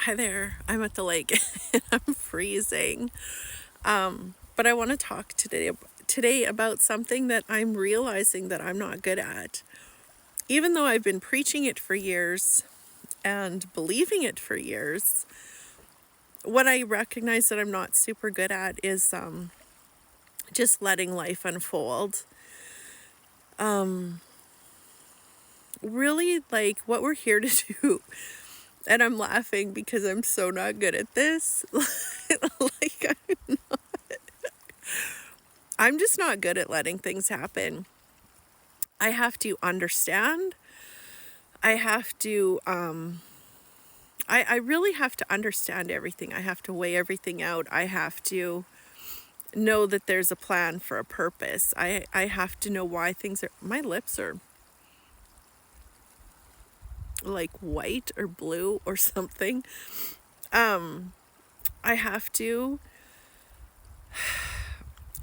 Hi there. I'm at the lake and I'm freezing. But I want to talk today about something that I'm realizing that I'm not good at. Even though I've been preaching it for years and believing it for years, what I recognize that I'm not super good at is just letting life unfold. Really, like what we're here to do. And I'm laughing because I'm so not good at this. like I'm just not good at letting things happen. I have to understand. I have to, I really have to understand everything. I have to weigh everything out. I have to know that there's a plan for a purpose. I have to know why things are, my lips are like white or blue or something. I have to,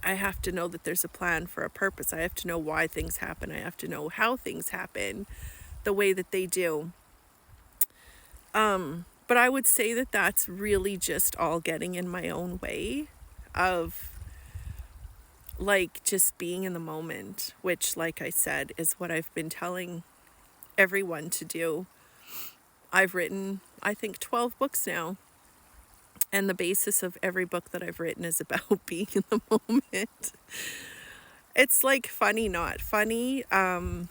I have to know that there's a plan for a purpose. I have to know why things happen. I have to know how things happen the way that they do. But I would say that that's really just all getting in my own way of like just being in the moment, which, like I said, is what I've been telling everyone to do. I've written, I think, 12 books now. And the basis of every book that I've written is about being in the moment. It's like funny, not funny. I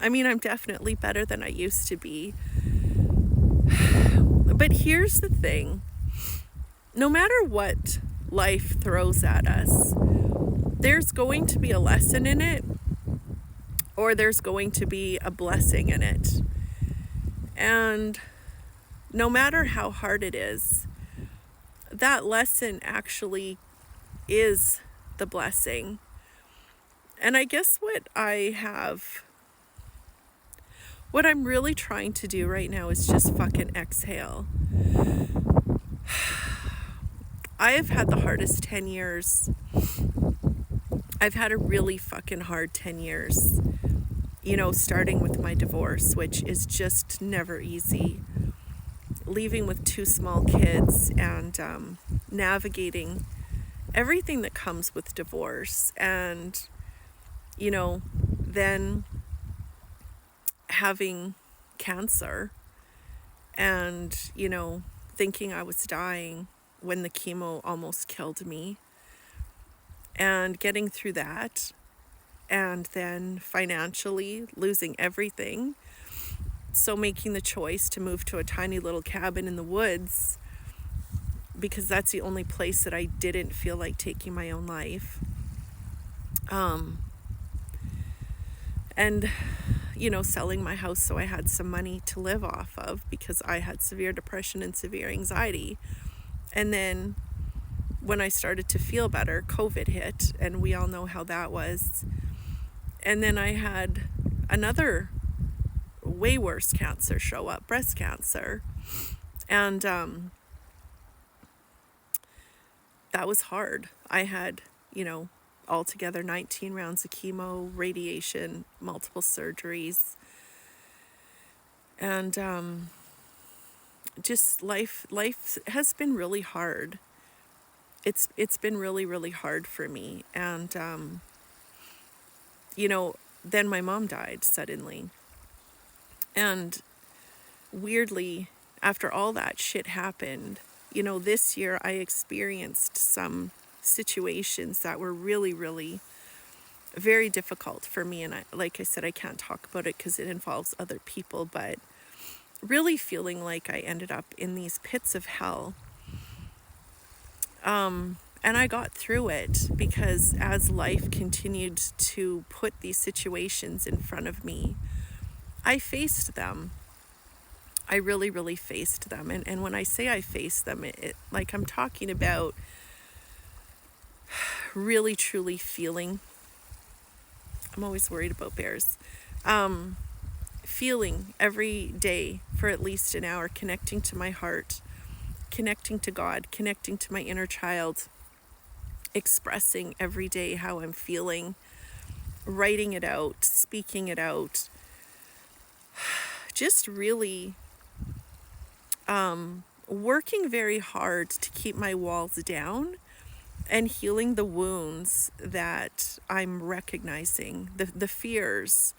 mean, I'm definitely better than I used to be. But here's the thing. No matter what life throws at us, there's going to be a lesson in it, or there's going to be a blessing in it. And no matter how hard it is, that lesson actually is the blessing. And I guess what I'm really trying to do right now is just fucking exhale. I have had the hardest 10 years. I've had a really fucking hard 10 years. You know, starting with my divorce, which is just never easy. Leaving with 2 small kids and navigating everything that comes with divorce. And, you know, then having cancer and, you know, thinking I was dying when the chemo almost killed me. And getting through that. And then financially losing everything. So making the choice to move to a tiny little cabin in the woods because that's the only place that I didn't feel like taking my own life. And, you know, selling my house so I had some money to live off of because I had severe depression and severe anxiety. And then when I started to feel better, COVID hit, and we all know how that was. And then I had another way worse cancer show up, breast cancer. And that was hard. I had, you know, altogether 19 rounds of chemo, radiation, multiple surgeries. And just life has been really hard. It's been really, really hard for me. And you know, then my mom died suddenly. And weirdly, after all that shit happened, you know, this year I experienced some situations that were really, really very difficult for me. And like I said, I can't talk about it because it involves other people, but really feeling like I ended up in these pits of hell. And I got through it because as life continued to put these situations in front of me, I faced them. I really, really faced them. And when I say I faced them, like I'm talking about really, truly feeling. I'm always worried about bears. Feeling every day for at least an hour, connecting to my heart, connecting to God, connecting to my inner child, expressing every day how I'm feeling, writing it out, speaking it out, just really working very hard to keep my walls down and healing the wounds that I'm recognizing, the fears,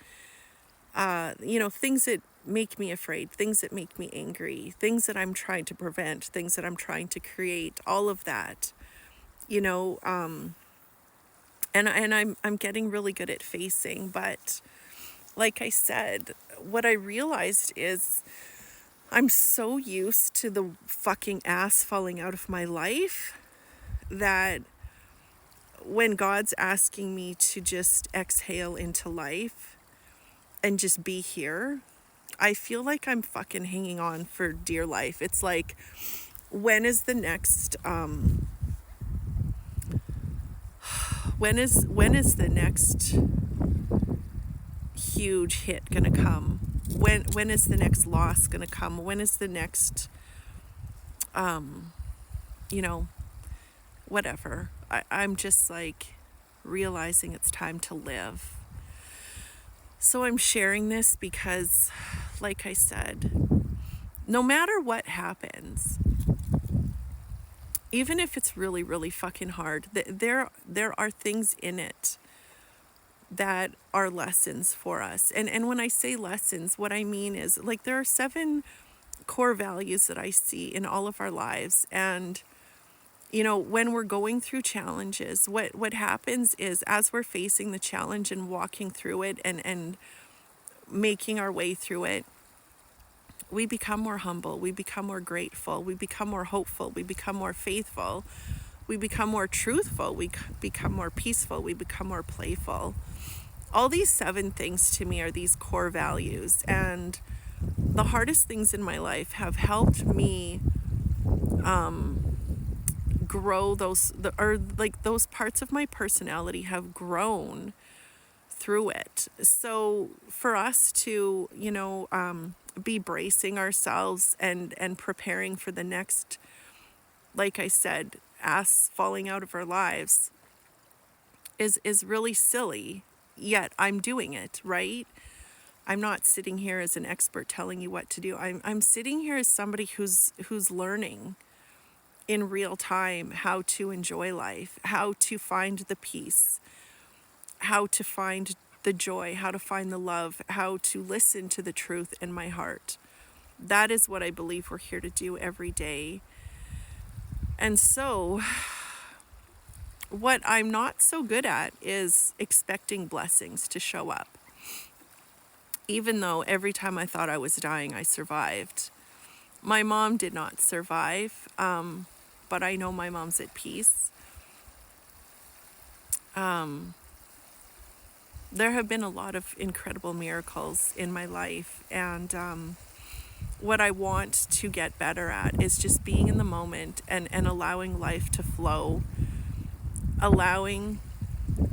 things that make me afraid, things that make me angry, things that I'm trying to prevent, things that I'm trying to create, all of that, you know, and I'm getting really good at facing, but like I said, what I realized is I'm so used to the fucking ass falling out of my life that when God's asking me to just exhale into life and just be here, I feel like I'm fucking hanging on for dear life. It's like, when is the next when is the next huge hit gonna come? When is the next loss gonna come? When is the next you know whatever? I'm just like realizing it's time to live. So I'm sharing this because, like I said, no matter what happens, even if it's really, really fucking hard, there are things in it that are lessons for us. And when I say lessons, what I mean is, like, there are 7 core values that I see in all of our lives. And when we're going through challenges, what happens is, as we're facing the challenge and walking through it and making our way through it, we become more humble, we become more grateful, we become more hopeful, we become more faithful, we become more truthful, we become more peaceful, we become more playful. All these 7 things to me are these core values, and the hardest things in my life have helped me grow those parts of my personality have grown through it. So for us to be bracing ourselves and preparing for the next, like I said, ass falling out of our lives is really silly, yet I'm doing it, right? I'm not sitting here as an expert telling you what to do. I'm sitting here as somebody who's learning in real time how to enjoy life, how to find the peace, how to find the joy, how to find the love, how to listen to the truth in my heart. That is what I believe we're here to do every day. And so, what I'm not so good at is expecting blessings to show up. Even though every time I thought I was dying, I survived. My mom did not survive, but I know my mom's at peace. There have been a lot of incredible miracles in my life, and what I want to get better at is just being in the moment and allowing life to flow, allowing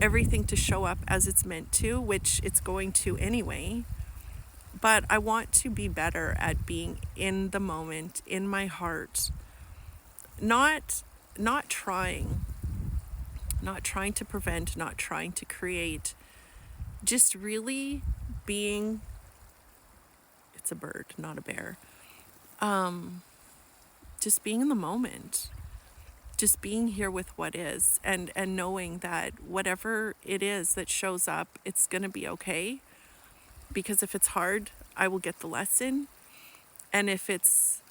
everything to show up as it's meant to, which it's going to anyway. But I want to be better at being in the moment, in my heart, not trying to prevent, not trying to create, just really being. It's a bird, not a bear. Just being in the moment, just being here with what is, and knowing that whatever it is that shows up, it's going to be okay. Because if it's hard, I will get the lesson. And if it's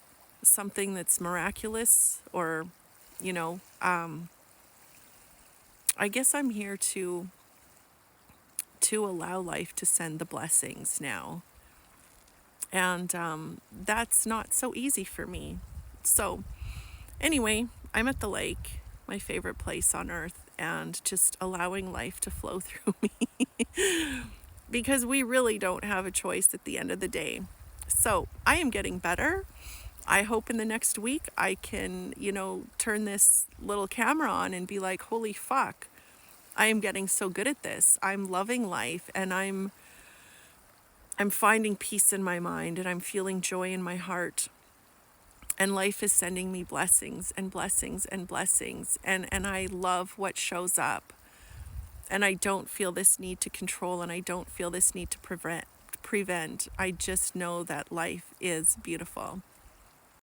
something that's miraculous, or, I guess I'm here to allow life to send the blessings now. And that's not so easy for me. So anyway, I'm at the lake, my favorite place on earth, and just allowing life to flow through me. Because we really don't have a choice at the end of the day. So I am getting better. I hope in the next week I can, turn this little camera on and be like, holy fuck, I am getting so good at this. I'm loving life, and I'm finding peace in my mind, and I'm feeling joy in my heart. And life is sending me blessings and blessings and blessings. And I love what shows up. And I don't feel this need to control, and I don't feel this need to prevent. I just know that life is beautiful.